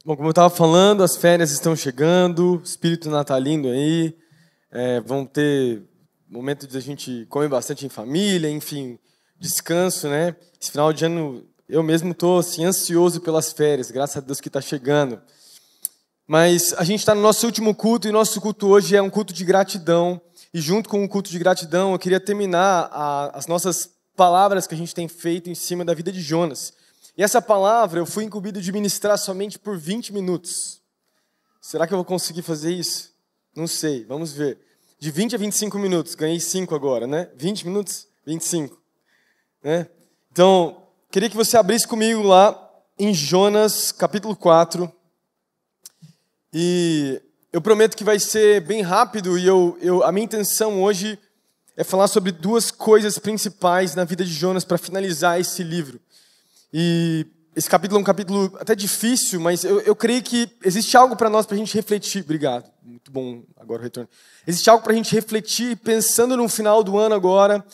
Bom, como eu estava falando, as férias estão chegando, espírito natalino aí, vão ter momento de a gente comer bastante em família, enfim, descanso, né? Esse final de ano eu mesmo estou assim, ansioso pelas férias, graças a Deus que está chegando. Mas a gente está no nosso último culto e nosso culto hoje é um culto de gratidão. E junto com o culto de gratidão, eu queria terminar as nossas palavras que a gente tem feito em cima da vida de Jonas. E essa palavra eu fui incumbido de ministrar somente por 20 minutos. Será que eu vou conseguir fazer isso? Não sei, vamos ver. De 20 a 25 minutos, ganhei 5 agora, né? 20 minutos, 25. Né? Então, queria que você abrisse comigo lá em Jonas, capítulo 4. E eu prometo que vai ser bem rápido e a minha intenção hoje é falar sobre duas coisas principais na vida de Jonas para finalizar esse livro. E esse capítulo é um capítulo até difícil, mas eu creio que existe algo para nós, para a gente refletir. Obrigado, muito bom agora o retorno. Existe algo para a gente refletir, pensando no final do ano agora.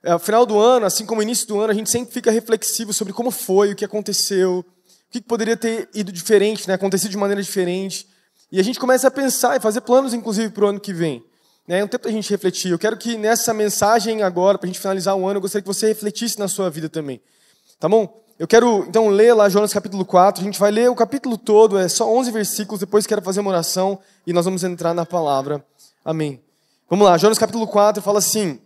No final do ano, assim como no início do ano, a gente sempre fica reflexivo sobre como foi, o que aconteceu, o que poderia ter ido diferente, né? Acontecido de maneira diferente. E a gente começa a pensar e fazer planos, inclusive, para o ano que vem. É um tempo para a gente refletir. Eu quero que nessa mensagem agora, para a gente finalizar o ano, eu gostaria que você refletisse na sua vida também. Tá bom? Eu quero, então, ler lá Jonas capítulo 4. A gente vai ler o capítulo todo, é só 11 versículos. Depois quero fazer uma oração e nós vamos entrar na palavra. Amém. Vamos lá, Jonas capítulo 4 fala assim: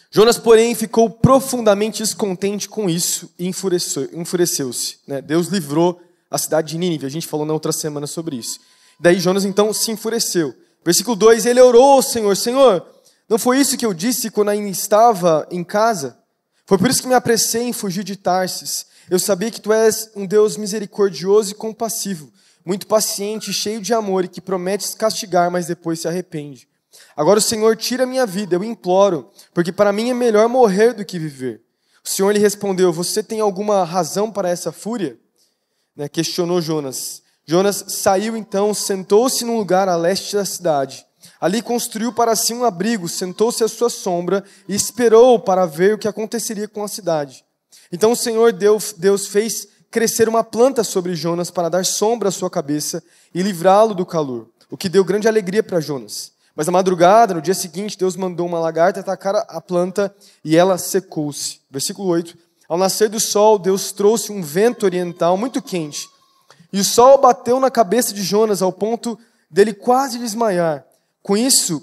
Jonas, porém, ficou profundamente descontente com isso e enfureceu-se. Deus livrou a cidade de Nínive. A gente falou na outra semana sobre isso. Daí Jonas, então, se enfureceu. Versículo 2, ele orou ao Senhor: Senhor, não foi isso que eu disse quando ainda estava em casa? Foi por isso que me apressei em fugir de Tarsis. Eu sabia que tu és um Deus misericordioso e compassivo, muito paciente e cheio de amor, e que prometes castigar, mas depois se arrepende. Agora o Senhor tira a minha vida, eu imploro, porque para mim é melhor morrer do que viver. O Senhor lhe respondeu: você tem alguma razão para essa fúria? Questionou Jonas. Jonas saiu então, sentou-se num lugar a leste da cidade. Ali construiu para si um abrigo, sentou-se à sua sombra e esperou para ver o que aconteceria com a cidade. Então o Senhor Deus fez crescer uma planta sobre Jonas para dar sombra à sua cabeça e livrá-lo do calor, o que deu grande alegria para Jonas. Mas na madrugada, no dia seguinte, Deus mandou uma lagarta atacar a planta e ela secou-se. Versículo 8. Ao nascer do sol, Deus trouxe um vento oriental muito quente. E o sol bateu na cabeça de Jonas ao ponto dele quase desmaiar. Com isso,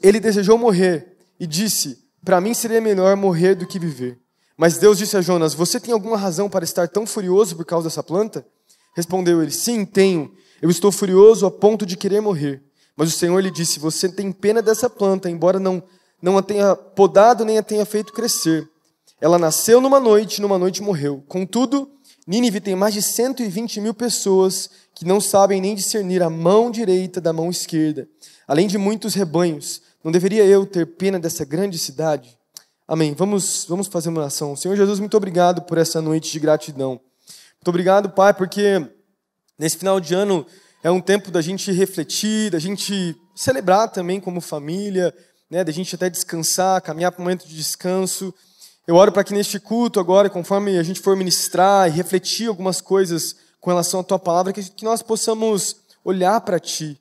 ele desejou morrer e disse: para mim seria melhor morrer do que viver. Mas Deus disse a Jonas: você tem alguma razão para estar tão furioso por causa dessa planta? Respondeu ele: sim, tenho. Eu estou furioso a ponto de querer morrer. Mas o Senhor lhe disse: você tem pena dessa planta, embora não a tenha podado nem a tenha feito crescer. Ela nasceu numa noite morreu. Contudo, Nínive tem mais de 120 mil pessoas que não sabem nem discernir a mão direita da mão esquerda, além de muitos rebanhos. Não deveria eu ter pena dessa grande cidade? Amém. Vamos fazer uma oração. Senhor Jesus, muito obrigado por essa noite de gratidão. Muito obrigado, Pai, porque nesse final de ano é um tempo da gente refletir, da gente celebrar também como família, da gente até descansar, caminhar para um momento de descanso. Eu oro para que neste culto agora, conforme a gente for ministrar e refletir algumas coisas com relação à Tua palavra, que nós possamos olhar para Ti,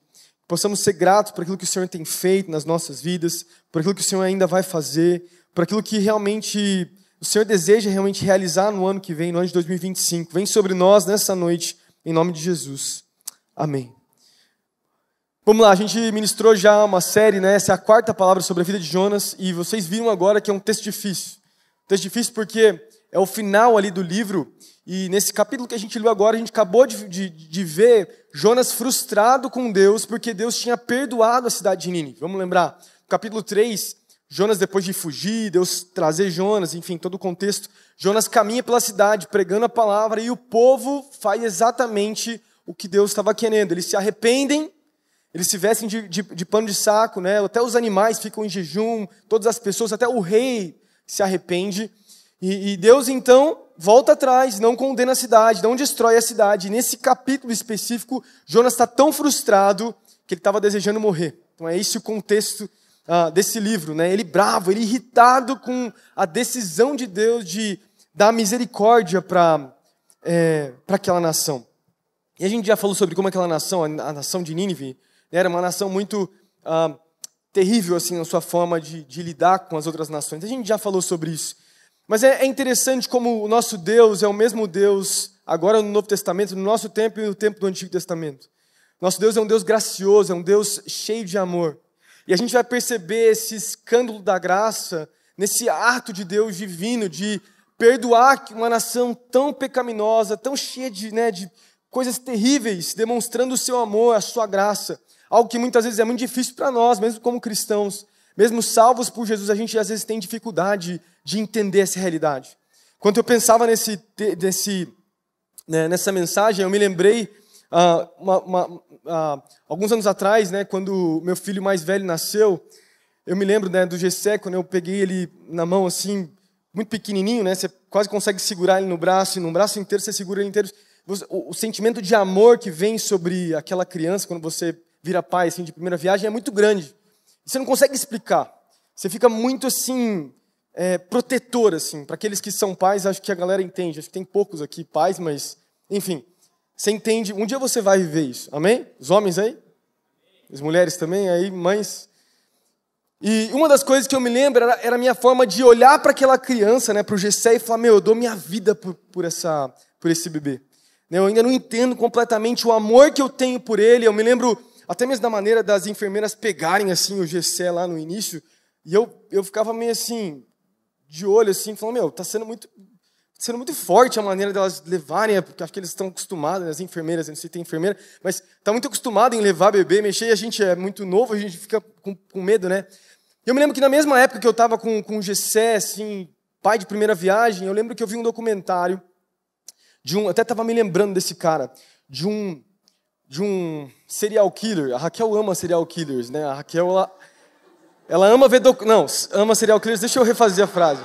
possamos ser gratos por aquilo que o Senhor tem feito nas nossas vidas, por aquilo que o Senhor ainda vai fazer, por aquilo que realmente o Senhor deseja realmente realizar no ano que vem, no ano de 2025. Vem sobre nós nessa noite, em nome de Jesus. Amém. Vamos lá, a gente ministrou já uma série, essa é a quarta palavra sobre a vida de Jonas, e vocês viram agora que é um texto difícil. Texto difícil porque é o final ali do livro, e nesse capítulo que a gente leu agora, a gente acabou de ver Jonas frustrado com Deus, porque Deus tinha perdoado a cidade de Nínive. Vamos lembrar, no capítulo 3, Jonas depois de fugir, Deus trazer Jonas, enfim, todo o contexto, Jonas caminha pela cidade, pregando a palavra, e o povo faz exatamente o que Deus estava querendo. Eles se arrependem, eles se vestem de pano de saco, até os animais ficam em jejum, todas as pessoas, até o rei se arrepende, e Deus então volta atrás, não condena a cidade, não destrói a cidade. E nesse capítulo específico, Jonas está tão frustrado que ele estava desejando morrer. Então é esse o contexto desse livro, Ele bravo, ele irritado com a decisão de Deus de dar misericórdia para para aquela nação. E a gente já falou sobre como aquela nação, a nação de Nínive, era uma nação muito terrível assim, na sua forma de lidar com as outras nações. A gente já falou sobre isso. Mas é interessante como o nosso Deus é o mesmo Deus agora no Novo Testamento, no nosso tempo e no tempo do Antigo Testamento. Nosso Deus é um Deus gracioso, é um Deus cheio de amor. E a gente vai perceber esse escândalo da graça, nesse ato de Deus divino, de perdoar uma nação tão pecaminosa, tão cheia de coisas terríveis, demonstrando o seu amor, a sua graça. Algo que muitas vezes é muito difícil para nós, mesmo como cristãos. Mesmo salvos por Jesus, a gente às vezes tem dificuldade de entender essa realidade. Quando eu pensava nessa mensagem, eu me lembrei, alguns anos atrás, quando meu filho mais velho nasceu, eu me lembro do Gessé, quando eu peguei ele na mão assim, muito pequenininho, você quase consegue segurar ele no braço, e no braço inteiro você segura ele inteiro. O sentimento de amor que vem sobre aquela criança, quando você vira pai assim, de primeira viagem, é muito grande. Você não consegue explicar. Você fica muito assim, protetor, assim. Para aqueles que são pais, acho que a galera entende. Acho que tem poucos aqui pais, mas, enfim. Você entende. Um dia você vai viver isso. Amém? Os homens aí? As mulheres também aí, mães. E uma das coisas que eu me lembro era a minha forma de olhar para aquela criança, para o Gessé, e falar, eu dou minha vida por esse bebê. Eu ainda não entendo completamente o amor que eu tenho por ele. Eu me lembro até mesmo da maneira das enfermeiras pegarem assim o Gessé lá no início, e eu ficava meio assim, de olho assim, falando, tá sendo muito forte a maneira delas levarem, porque acho que eles estão acostumados, as enfermeiras, não sei se tem enfermeira, mas está muito acostumado em levar bebê, mexer, e a gente é muito novo, a gente fica com medo, E eu me lembro que na mesma época que eu estava com o Gessé, assim, pai de primeira viagem, eu lembro que eu vi um documentário até estava me lembrando desse cara, de um serial killer. A Raquel ama serial killers, A Raquel, ela ama ver... ama serial killers. Deixa eu refazer a frase.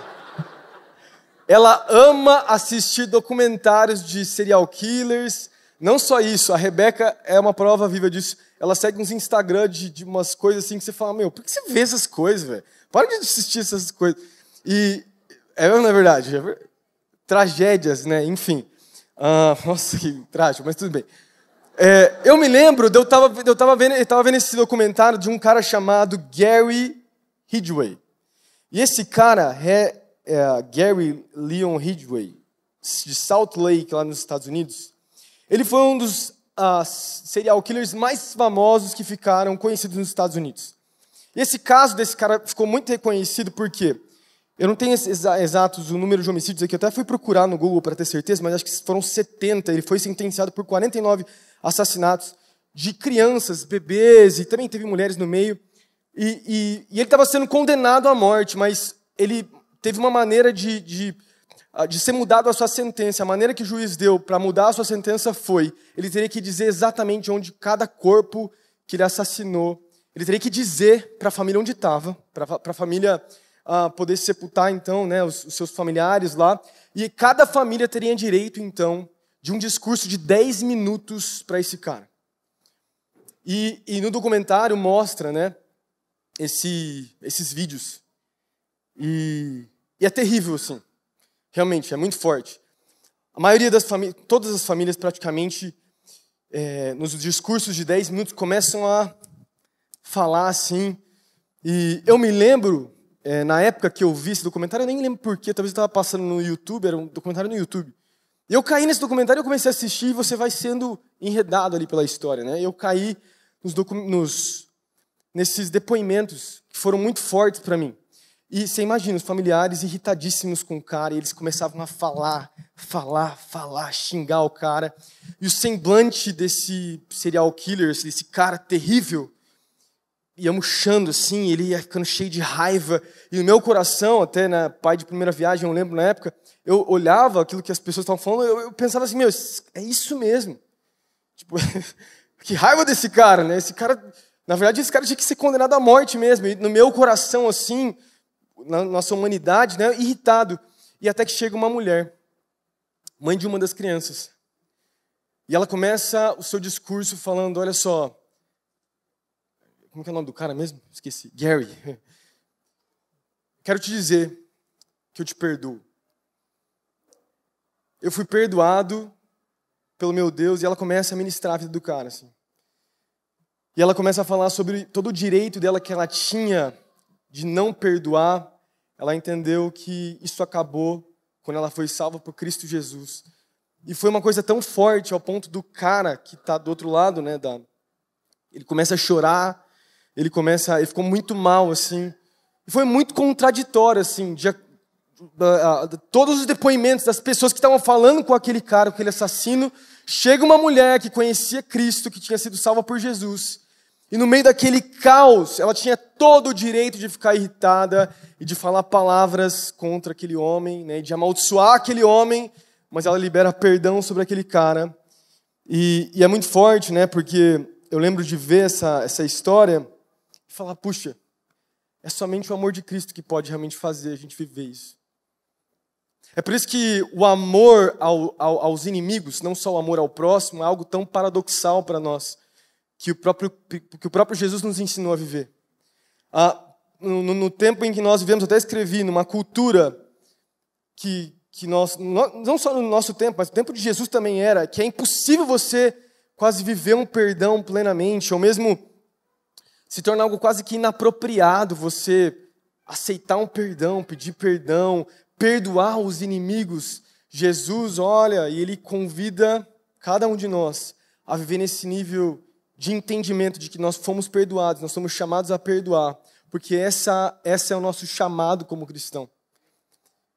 Ela ama assistir documentários de serial killers. Não só isso, a Rebeca é uma prova viva disso. Ela segue uns Instagram de umas coisas assim que você fala, por que você vê essas coisas, velho? Para de assistir essas coisas. E, não é verdade? Tragédias, Enfim. Nossa, que trágico, mas tudo bem. Eu me lembro, eu estava vendo esse documentário de um cara chamado Gary Ridgway. E esse cara é Gary Leon Ridgway, de Salt Lake, lá nos Estados Unidos. Ele foi um dos serial killers mais famosos que ficaram conhecidos nos Estados Unidos. E esse caso desse cara ficou muito reconhecido porque... Eu não tenho exatos o número de homicídios aqui, eu até fui procurar no Google para ter certeza, mas acho que foram 70. Ele foi sentenciado por 49 assassinatos de crianças, bebês, e também teve mulheres no meio. E ele estava sendo condenado à morte, mas ele teve uma maneira de ser mudado a sua sentença. A maneira que o juiz deu para mudar a sua sentença foi, ele teria que dizer exatamente onde cada corpo que ele assassinou, ele teria que dizer para a família onde estava, para a família... poder sepultar, então, os seus familiares lá. E cada família teria direito, então, de um discurso de 10 minutos para esse cara. E no documentário mostra, esses vídeos. E é terrível, assim. Realmente, é muito forte. A maioria das famílias, todas as famílias praticamente, nos discursos de 10 minutos, começam a falar assim. E eu me lembro... na época que eu vi esse documentário, eu nem lembro porquê, talvez eu estava passando no YouTube, era um documentário no YouTube. E eu caí nesse documentário, eu comecei a assistir e você vai sendo enredado ali pela história, Eu caí nesses depoimentos que foram muito fortes para mim. E você imagina, os familiares irritadíssimos com o cara, e eles começavam a falar, xingar o cara. E o semblante desse serial killer, desse cara terrível, ia murchando assim, ele ia ficando cheio de raiva. E no meu coração, até pai de primeira viagem, eu lembro na época, eu olhava aquilo que as pessoas estavam falando, eu pensava assim, é isso mesmo. Tipo, que raiva desse cara, Esse cara, na verdade, esse cara tinha que ser condenado à morte mesmo. E no meu coração, assim, na nossa humanidade, irritado. E até que chega uma mulher, mãe de uma das crianças. E ela começa o seu discurso falando, olha só, como que é o nome do cara mesmo? Esqueci. Gary. Quero te dizer que eu te perdoo. eu fui perdoado pelo meu Deus, e ela começa a ministrar a vida do cara, assim. E ela começa a falar sobre todo o direito dela que ela tinha de não perdoar. Ela entendeu que isso acabou quando ela foi salva por Cristo Jesus. E foi uma coisa tão forte ao ponto do cara que está do outro lado, né, ele começa a chorar, ele ficou muito mal, assim. E foi muito contraditório, assim, todos os depoimentos das pessoas que estavam falando com aquele cara, com aquele assassino. Chega uma mulher que conhecia Cristo, que tinha sido salva por Jesus. E no meio daquele caos, ela tinha todo o direito de ficar irritada e de falar palavras contra aquele homem, né, de amaldiçoar aquele homem, mas ela libera perdão sobre aquele cara. E é muito forte, né, porque eu lembro de ver essa história e falar, puxa, é somente o amor de Cristo que pode realmente fazer a gente viver isso. É por isso que o amor aos inimigos, não só o amor ao próximo, é algo tão paradoxal para nós, que o próprio Jesus nos ensinou a viver. No tempo em que nós vivemos, eu até escrevi, numa cultura que nós, não só no nosso tempo, mas no tempo de Jesus também era, que é impossível você quase viver um perdão plenamente, ou mesmo se torna algo quase que inapropriado você aceitar um perdão, pedir perdão, perdoar os inimigos. Jesus olha e Ele convida cada um de nós a viver nesse nível de entendimento de que nós fomos perdoados, nós somos chamados a perdoar, porque essa é o nosso chamado como cristão.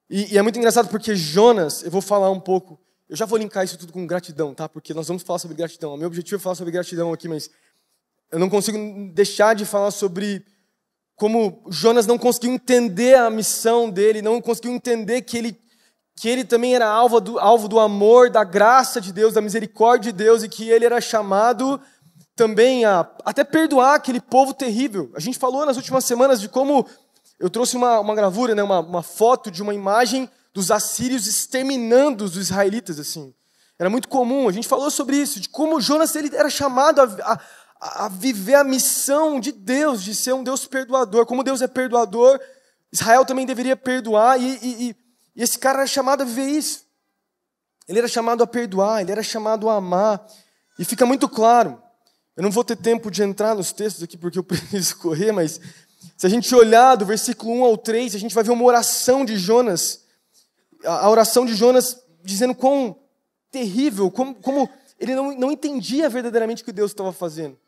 E é muito engraçado porque Jonas, eu vou falar um pouco, eu já vou linkar isso tudo com gratidão, tá? Porque nós vamos falar sobre gratidão. O meu objetivo é falar sobre gratidão aqui, mas eu não consigo deixar de falar sobre como Jonas não conseguiu entender a missão dele, não conseguiu entender que ele também era alvo do amor, da graça de Deus, da misericórdia de Deus, e que ele era chamado também a até perdoar aquele povo terrível. A gente falou nas últimas semanas de como eu trouxe uma gravura, né, uma foto de uma imagem dos assírios exterminando os israelitas, assim. Era muito comum, a gente falou sobre isso, de como Jonas ele era chamado a viver a missão de Deus, de ser um Deus perdoador. Como Deus é perdoador, Israel também deveria perdoar, e esse cara era chamado a viver isso. Ele era chamado a perdoar, ele era chamado a amar. E fica muito claro, eu não vou ter tempo de entrar nos textos aqui porque eu preciso correr, mas se a gente olhar do versículo 1 ao 3, a gente vai ver uma oração de Jonas, a oração de Jonas dizendo quão terrível, como ele não entendia verdadeiramente o que Deus estava fazendo.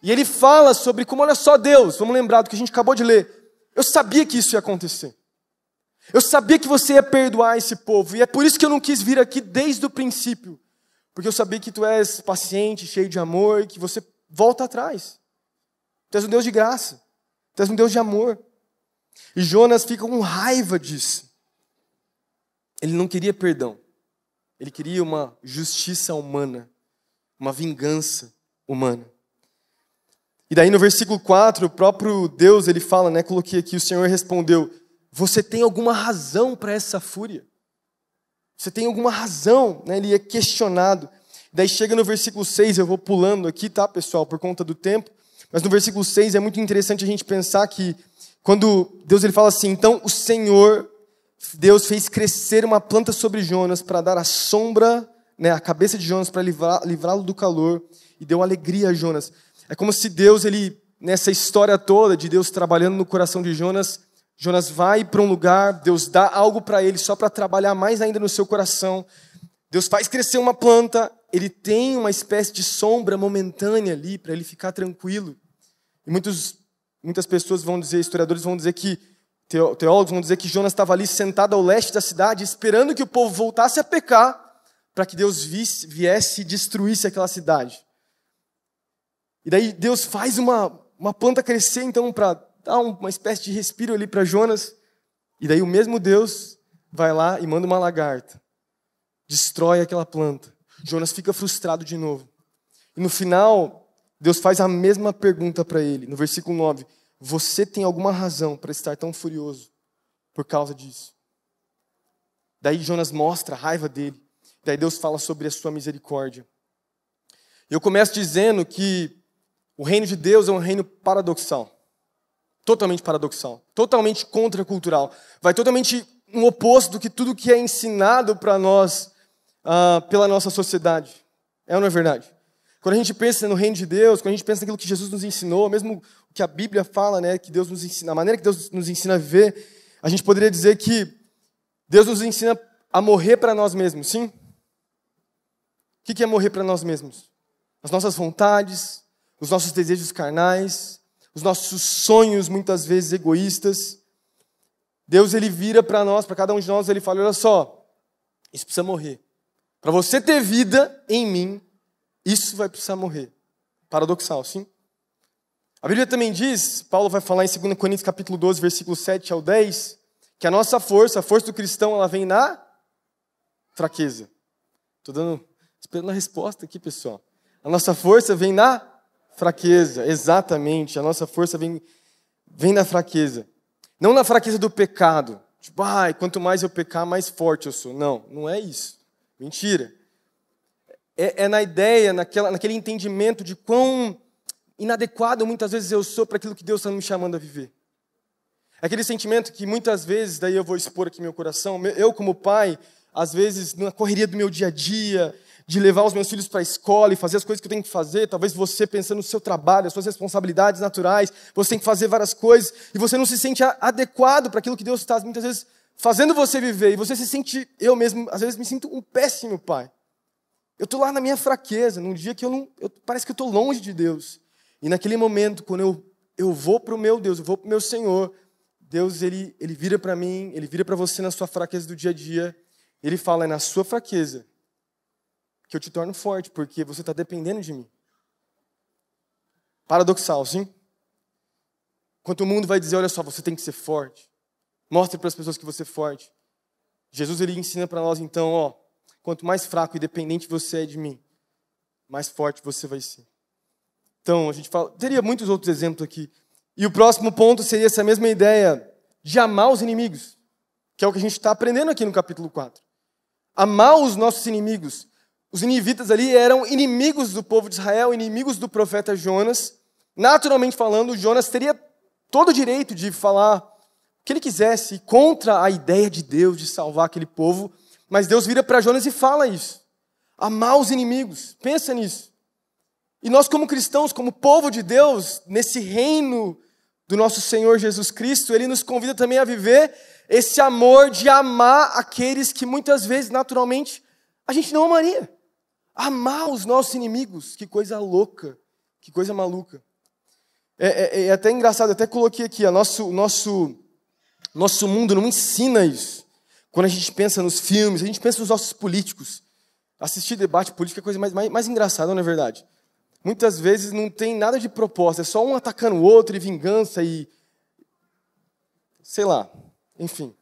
E ele fala sobre como, olha só Deus, vamos lembrar do que a gente acabou de ler, eu sabia que isso ia acontecer. Eu sabia que você ia perdoar esse povo, e é por isso que eu não quis vir aqui desde o princípio, porque eu sabia que tu és paciente, cheio de amor, e que você volta atrás. Tu és um Deus de graça, tu és um Deus de amor. E Jonas fica com raiva disso. Ele não queria perdão, ele queria uma justiça humana, uma vingança humana. E daí no versículo 4, o próprio Deus, ele fala, né, coloquei aqui, o Senhor respondeu, você tem alguma razão para essa fúria? Você tem alguma razão? Né? Ele é questionado. Daí chega no versículo 6, eu vou pulando aqui, tá, pessoal, por conta do tempo. Mas no versículo 6 é muito interessante a gente pensar que quando Deus ele fala assim, então o Senhor, Deus fez crescer uma planta sobre Jonas para dar a sombra, né, a cabeça de Jonas para livrá-lo do calor, e deu alegria a Jonas. É como se Deus, ele, nessa história toda de Deus trabalhando no coração de Jonas, Jonas vai para um lugar, Deus dá algo para ele só para trabalhar mais ainda no seu coração. Deus faz crescer uma planta, ele tem uma espécie de sombra momentânea ali para ele ficar tranquilo. E muitas pessoas vão dizer, historiadores vão dizer que, teólogos vão dizer que Jonas estava ali sentado ao leste da cidade, esperando que o povo voltasse a pecar, para que Deus viesse e destruísse aquela cidade. E daí Deus faz uma planta crescer, então, para dar uma espécie de respiro ali para Jonas. E daí o mesmo Deus vai lá e manda uma lagarta. Destrói aquela planta. Jonas fica frustrado de novo. E no final, Deus faz a mesma pergunta para ele. No versículo 9. Você tem alguma razão para estar tão furioso por causa disso? Daí Jonas mostra a raiva dele. Daí Deus fala sobre a sua misericórdia. Eu começo dizendo que o reino de Deus é um reino paradoxal. Totalmente paradoxal. Totalmente contracultural. Vai totalmente no oposto do que tudo que é ensinado para nós pela nossa sociedade. É ou não é verdade? Quando a gente pensa no reino de Deus, quando a gente pensa naquilo que Jesus nos ensinou, mesmo o que a Bíblia fala, né, que Deus nos ensina, a maneira que Deus nos ensina a viver, a gente poderia dizer que Deus nos ensina a morrer para nós mesmos, sim? O que é morrer para nós mesmos? As nossas vontades, os nossos desejos carnais, os nossos sonhos, muitas vezes egoístas. Deus, ele vira para nós, para cada um de nós, ele fala, olha só, isso precisa morrer. Para você ter vida em mim, isso vai precisar morrer. Paradoxal, sim? A Bíblia também diz, Paulo vai falar em 2 Coríntios capítulo 12, versículo 7 ao 10, que a nossa força, a força do cristão, ela vem na fraqueza. Estou esperando a resposta aqui, pessoal. A nossa força vem na fraqueza, exatamente. A nossa força vem na fraqueza. Não na fraqueza do pecado. Tipo, quanto mais eu pecar, mais forte eu sou. Não, não é isso. Mentira. É na ideia, naquele entendimento de quão inadequado muitas vezes eu sou para aquilo que Deus está me chamando a viver. É aquele sentimento que muitas vezes, daí eu vou expor aqui meu coração, eu como pai, às vezes na correria do meu dia a dia, de levar os meus filhos para a escola e fazer as coisas que eu tenho que fazer, talvez você pensando no seu trabalho, as suas responsabilidades naturais, você tem que fazer várias coisas, e você não se sente adequado para aquilo que Deus está muitas vezes fazendo você viver, e você se sente, eu mesmo, às vezes me sinto um péssimo pai. Eu estou lá na minha fraqueza, num dia que parece que eu estou longe de Deus. E naquele momento, quando eu vou para o meu Deus, eu vou para o meu Senhor, Deus, ele vira para mim, ele vira para você na sua fraqueza do dia a dia, ele fala, é na sua fraqueza que eu te torno forte, porque você está dependendo de mim. Paradoxal, sim? Enquanto o mundo vai dizer, olha só, você tem que ser forte, mostre para as pessoas que você é forte. Jesus, ele ensina para nós, então, quanto mais fraco e dependente você é de mim, mais forte você vai ser. Então, a gente teria muitos outros exemplos aqui. E o próximo ponto seria essa mesma ideia de amar os inimigos, que é o que a gente está aprendendo aqui no capítulo 4. Amar os nossos inimigos. Os ninivitas ali eram inimigos do povo de Israel, inimigos do profeta Jonas. Naturalmente falando, Jonas teria todo o direito de falar o que ele quisesse contra a ideia de Deus de salvar aquele povo. Mas Deus vira para Jonas e fala isso. Amar os inimigos. Pensa nisso. E nós como cristãos, como povo de Deus, nesse reino do nosso Senhor Jesus Cristo, Ele nos convida também a viver esse amor de amar aqueles que muitas vezes, naturalmente, a gente não amaria. Amar os nossos inimigos. Que coisa louca. Que coisa maluca. É até engraçado, até coloquei aqui, nosso mundo não ensina isso. Quando a gente pensa nos filmes, a gente pensa nos nossos políticos. Assistir debate político é a coisa mais engraçada, não é verdade? Muitas vezes não tem nada de proposta, é só um atacando o outro e vingança e... sei lá, enfim.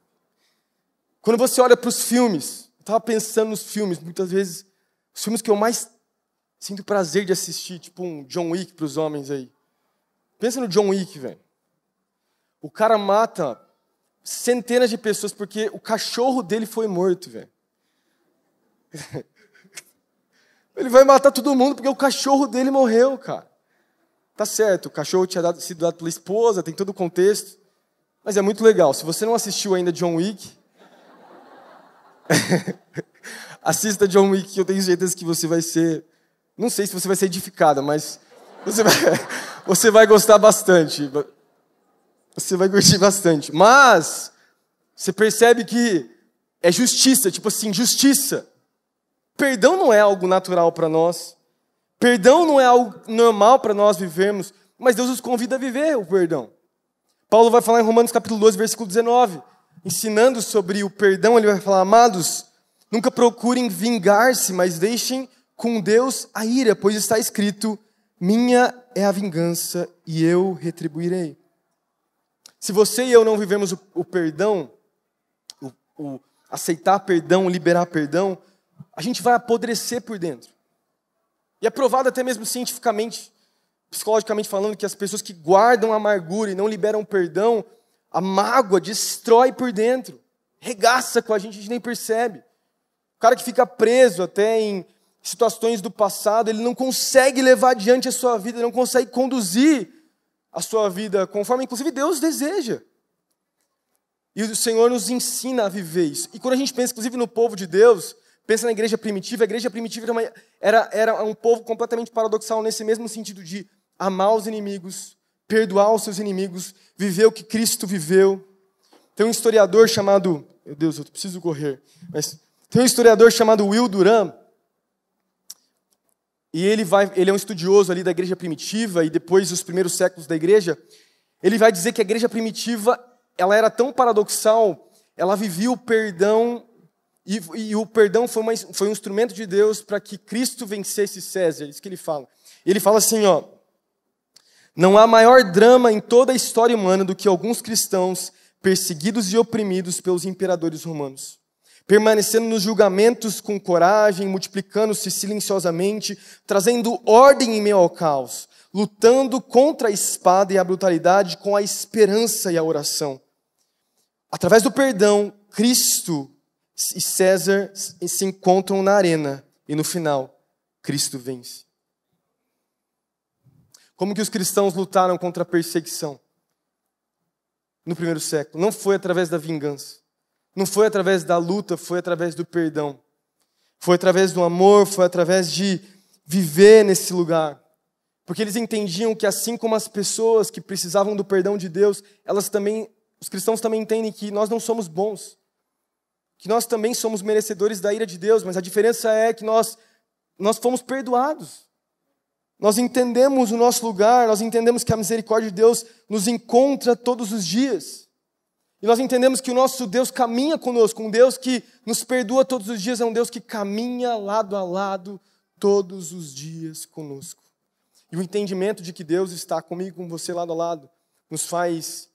Quando você olha para os filmes, eu estava pensando nos filmes, muitas vezes, os filmes que eu mais sinto prazer de assistir, tipo um John Wick para os homens aí. Pensa no John Wick, velho. O cara mata centenas de pessoas porque o cachorro dele foi morto, velho. Ele vai matar todo mundo porque o cachorro dele morreu, cara. Tá certo, o cachorro tinha sido dado pela esposa, tem todo o contexto. Mas é muito legal. Se você não assistiu ainda John Wick, assista John Wick, que eu tenho certeza que você vai ser... Não sei se você vai ser edificada, mas você vai gostar bastante. Você vai curtir bastante. Mas você percebe que é justiça, tipo assim, justiça. Perdão não é algo natural para nós. Perdão não é algo normal para nós vivermos. Mas Deus nos convida a viver o perdão. Paulo vai falar em Romanos capítulo 12, versículo 19. Ensinando sobre o perdão, ele vai falar, amados, nunca procurem vingar-se, mas deixem com Deus a ira, pois está escrito, minha é a vingança e eu retribuirei. Se você e eu não vivemos o perdão, o aceitar perdão, liberar perdão, a gente vai apodrecer por dentro. E é provado até mesmo cientificamente, psicologicamente falando, que as pessoas que guardam a amargura e não liberam perdão, a mágoa destrói por dentro, regaça com a gente nem percebe. O cara que fica preso até em situações do passado, ele não consegue levar adiante a sua vida, não consegue conduzir a sua vida conforme, inclusive, Deus deseja. E o Senhor nos ensina a viver isso. E quando a gente pensa, inclusive, no povo de Deus, pensa na igreja primitiva, a igreja primitiva era um povo completamente paradoxal nesse mesmo sentido de amar os inimigos, perdoar os seus inimigos, viver o que Cristo viveu. Tem um historiador chamado... Meu Deus, eu preciso correr. Mas tem um historiador chamado Will Durant, e ele é um estudioso ali da igreja primitiva, e depois dos primeiros séculos da igreja, ele vai dizer que a igreja primitiva, ela era tão paradoxal, ela vivia o perdão, e o perdão foi um instrumento de Deus para que Cristo vencesse César, isso que ele fala. Ele fala assim, ó, não há maior drama em toda a história humana do que alguns cristãos perseguidos e oprimidos pelos imperadores romanos, permanecendo nos julgamentos com coragem, multiplicando-se silenciosamente, trazendo ordem em meio ao caos, lutando contra a espada e a brutalidade com a esperança e a oração. Através do perdão, Cristo e César se encontram na arena e no final, Cristo vence. Como que os cristãos lutaram contra a perseguição no primeiro século? Não foi através da vingança. Não foi através da luta, foi através do perdão. Foi através do amor, foi através de viver nesse lugar. Porque eles entendiam que assim como as pessoas que precisavam do perdão de Deus, os cristãos também entendem que nós não somos bons. Que nós também somos merecedores da ira de Deus, mas a diferença é que nós fomos perdoados. Nós entendemos o nosso lugar, nós entendemos que a misericórdia de Deus nos encontra todos os dias. E nós entendemos que o nosso Deus caminha conosco, um Deus que nos perdoa todos os dias, é um Deus que caminha lado a lado todos os dias conosco. E o entendimento de que Deus está comigo, com você lado a lado, nos faz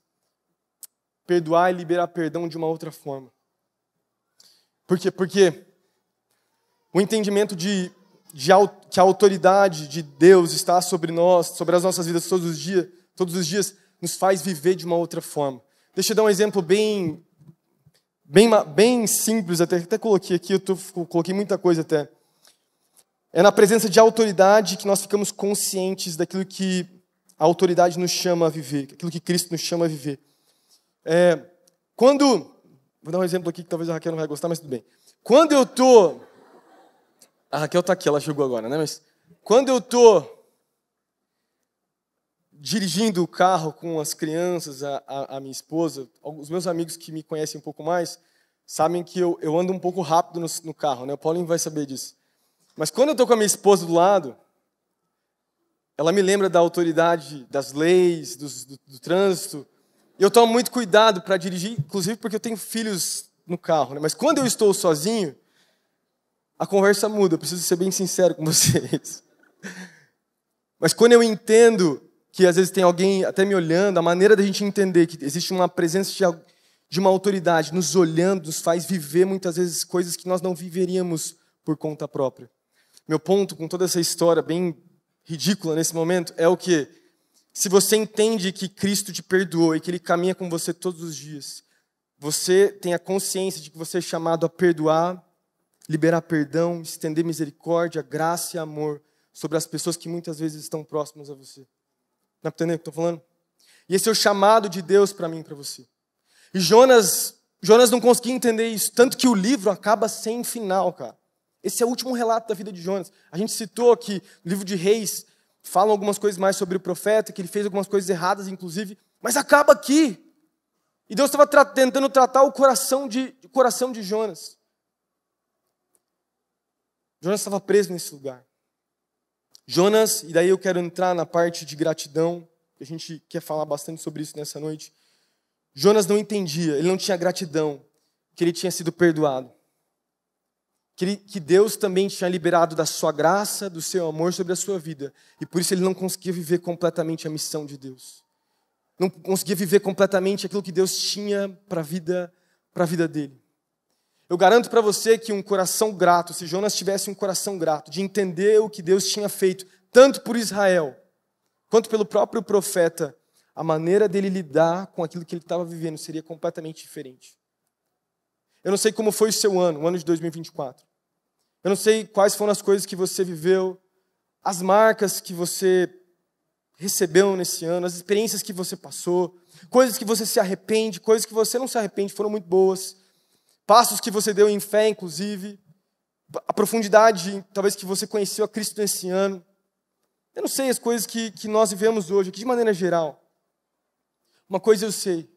perdoar e liberar perdão de uma outra forma. Por quê? Porque o entendimento que a autoridade de Deus está sobre nós, sobre as nossas vidas todos os dias, nos faz viver de uma outra forma. Deixa eu dar um exemplo bem simples, até coloquei aqui, coloquei muita coisa até. É na presença de autoridade que nós ficamos conscientes daquilo que a autoridade nos chama a viver, aquilo que Cristo nos chama a viver. Vou dar um exemplo aqui que talvez a Raquel não vai gostar, mas tudo bem. Quando eu tô... A Raquel tá aqui, ela chegou agora, né? Mas quando eu tô dirigindo o carro com as crianças, a minha esposa, os meus amigos que me conhecem um pouco mais, sabem que eu ando um pouco rápido no carro, né? O Paulinho vai saber disso. Mas quando eu tô com a minha esposa do lado, ela me lembra da autoridade, das leis, do trânsito. E eu tomo muito cuidado para dirigir, inclusive porque eu tenho filhos no carro, né? Mas quando eu estou sozinho, a conversa muda, eu preciso ser bem sincero com vocês. Mas quando eu entendo que às vezes tem alguém até me olhando, a maneira da gente entender que existe uma presença de uma autoridade nos olhando, nos faz viver muitas vezes coisas que nós não viveríamos por conta própria. Meu ponto com toda essa história bem ridícula nesse momento é o que? Se você entende que Cristo te perdoou e que Ele caminha com você todos os dias, você tem a consciência de que você é chamado a perdoar, liberar perdão, estender misericórdia, graça e amor sobre as pessoas que muitas vezes estão próximas a você. Não entendeu o que eu estou falando? E esse é o chamado de Deus para mim e para você. E Jonas não conseguia entender isso, tanto que o livro acaba sem final, cara. Esse é o último relato da vida de Jonas. A gente citou que no livro de Reis falam algumas coisas mais sobre o profeta, que ele fez algumas coisas erradas, inclusive, mas acaba aqui. E Deus estava tentando tratar o coração de Jonas. Jonas estava preso nesse lugar. Jonas, e daí eu quero entrar na parte de gratidão, que a gente quer falar bastante sobre isso nessa noite. Jonas não entendia, ele não tinha gratidão, que ele tinha sido perdoado. Que Deus também tinha liberado da sua graça, do seu amor sobre a sua vida. E por isso ele não conseguia viver completamente a missão de Deus. Não conseguia viver completamente aquilo que Deus tinha para a vida dele. Eu garanto para você que um coração grato, se Jonas tivesse um coração grato, de entender o que Deus tinha feito, tanto por Israel, quanto pelo próprio profeta, a maneira dele lidar com aquilo que ele estava vivendo seria completamente diferente. Eu não sei como foi o seu ano, o ano de 2024. Eu não sei quais foram as coisas que você viveu, as marcas que você recebeu nesse ano, as experiências que você passou, coisas que você se arrepende, coisas que você não se arrepende, foram muito boas, passos que você deu em fé, inclusive. a profundidade, talvez, que você conheceu a Cristo nesse ano. Eu não sei as coisas que nós vivemos hoje, aqui de maneira geral. Uma coisa eu sei,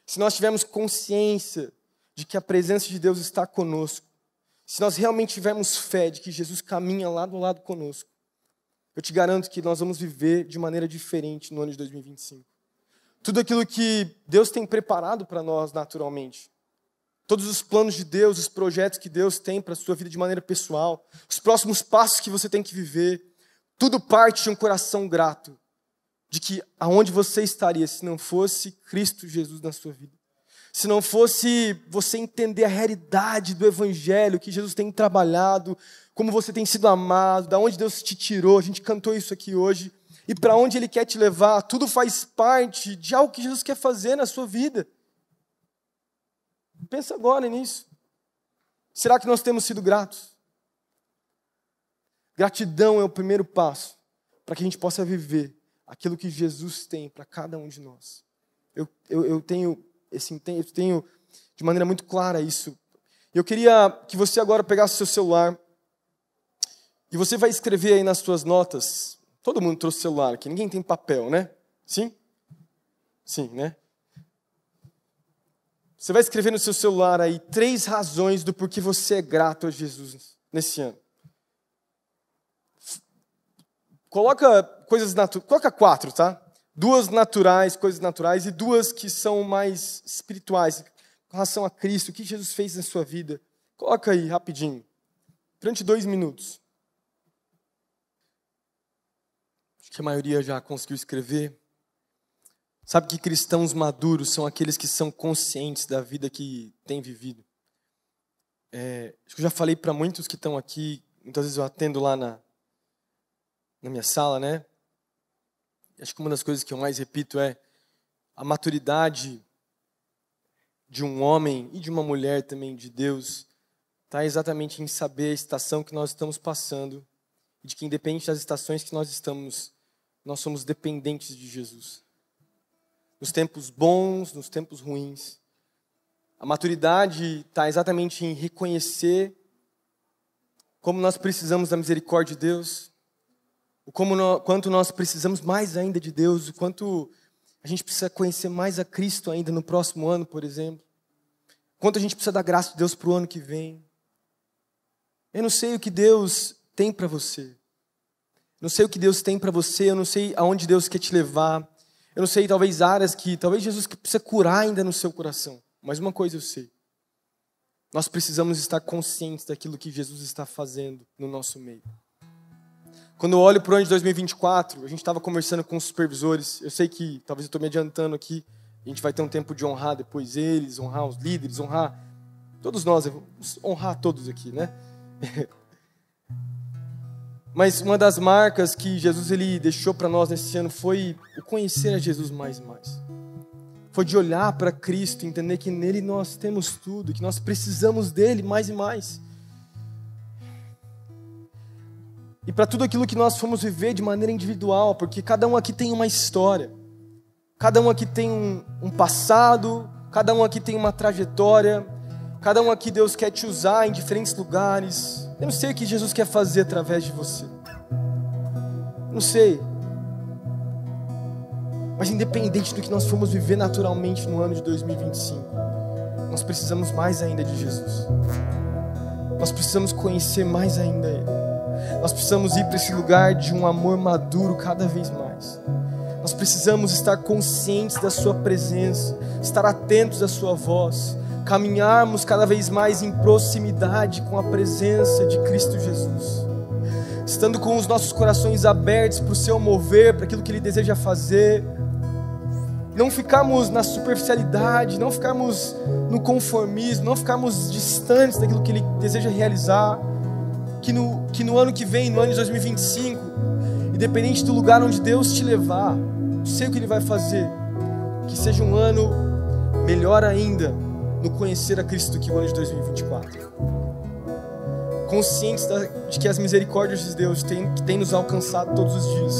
se nós tivermos consciência de que a presença de Deus está conosco, se nós realmente tivermos fé de que Jesus caminha lado a lado conosco, eu te garanto que nós vamos viver de maneira diferente no ano de 2025. Tudo aquilo que Deus tem preparado para nós naturalmente, todos os planos de Deus, os projetos que Deus tem para a sua vida de maneira pessoal, os próximos passos que você tem que viver, tudo parte de um coração grato, de que aonde você estaria se não fosse Cristo Jesus na sua vida. Se não fosse você entender a realidade do Evangelho, que Jesus tem trabalhado, como você tem sido amado, da onde Deus te tirou, a gente cantou isso aqui hoje, e para onde Ele quer te levar, tudo faz parte de algo que Jesus quer fazer na sua vida. Pensa agora nisso. Será que nós temos sido gratos? Gratidão é o primeiro passo para que a gente possa viver aquilo que Jesus tem para cada um de nós. Eu tenho de maneira muito clara isso. Eu queria que você agora pegasse o seu celular e você vai escrever aí nas suas notas. Todo mundo trouxe celular aqui, ninguém tem papel, né? Sim? Sim, né? Você vai escrever no seu celular aí 3 razões do porquê você é grato a Jesus nesse ano. Coloca coisas naturais, coloca 4, tá? 2 naturais, coisas naturais, e 2 que são mais espirituais, com relação a Cristo, o que Jesus fez na sua vida. Coloca aí, rapidinho, durante 2 minutos. Acho que a maioria já conseguiu escrever. Sabe que cristãos maduros são aqueles que são conscientes da vida que têm vivido. Acho que eu já falei para muitos que estão aqui, muitas vezes eu atendo lá na minha sala, né? Acho que uma das coisas que eu mais repito é a maturidade de um homem e de uma mulher também de Deus está exatamente em saber a estação que nós estamos passando e de que independente das estações que nós estamos, nós somos dependentes de Jesus. Nos tempos bons, nos tempos ruins. A maturidade está exatamente em reconhecer como nós precisamos da misericórdia de Deus, quanto nós precisamos mais ainda de Deus, o quanto a gente precisa conhecer mais a Cristo ainda no próximo ano, por exemplo. Quanto a gente precisa da graça de Deus para o ano que vem. Eu não sei o que Deus tem para você. Não sei o que Deus tem para você, eu não sei aonde Deus quer te levar. Eu não sei, talvez áreas que talvez Jesus precisa curar ainda no seu coração. Mas uma coisa eu sei. Nós precisamos estar conscientes daquilo que Jesus está fazendo no nosso meio. Quando eu olho para o ano de 2024, a gente estava conversando com os supervisores. Eu sei que talvez eu estou me adiantando aqui. A gente vai ter um tempo de honrar depois eles, honrar os líderes, honrar todos nós, vamos honrar todos aqui, né? Mas uma das marcas que Jesus ele deixou para nós nesse ano foi o conhecer a Jesus mais e mais. Foi de olhar para Cristo, entender que nele nós temos tudo, que nós precisamos dele mais e mais. E para tudo aquilo que nós fomos viver de maneira individual, porque cada um aqui tem uma história, cada um aqui tem um passado, cada um aqui tem uma trajetória, cada um aqui Deus quer te usar em diferentes lugares. Eu não sei o que Jesus quer fazer através de você, não sei, mas independente do que nós fomos viver naturalmente no ano de 2025, nós precisamos mais ainda de Jesus, nós precisamos conhecer mais ainda Ele. Nós precisamos ir para esse lugar de um amor maduro cada vez mais. Nós precisamos estar conscientes da sua presença, estar atentos à sua voz, caminharmos cada vez mais em proximidade com a presença de Cristo Jesus, estando com os nossos corações abertos para o seu mover, para aquilo que Ele deseja fazer. Não ficarmos na superficialidade, não ficarmos no conformismo, não ficarmos distantes daquilo que Ele deseja realizar. Que no ano que vem, no ano de 2025, independente do lugar onde Deus te levar, não sei o que Ele vai fazer, que seja um ano melhor ainda no conhecer a Cristo do que o ano de 2024. Conscientes de que as misericórdias de Deus têm nos alcançado todos os dias,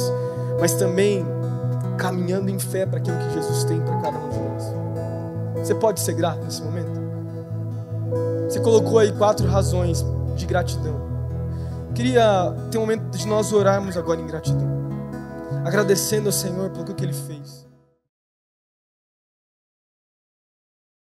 mas também caminhando em fé para aquilo que Jesus tem para cada um de nós. Você pode ser grato nesse momento? Você colocou aí 4 razões de gratidão. Queria ter um momento de nós orarmos agora em gratidão, agradecendo ao Senhor pelo que Ele fez.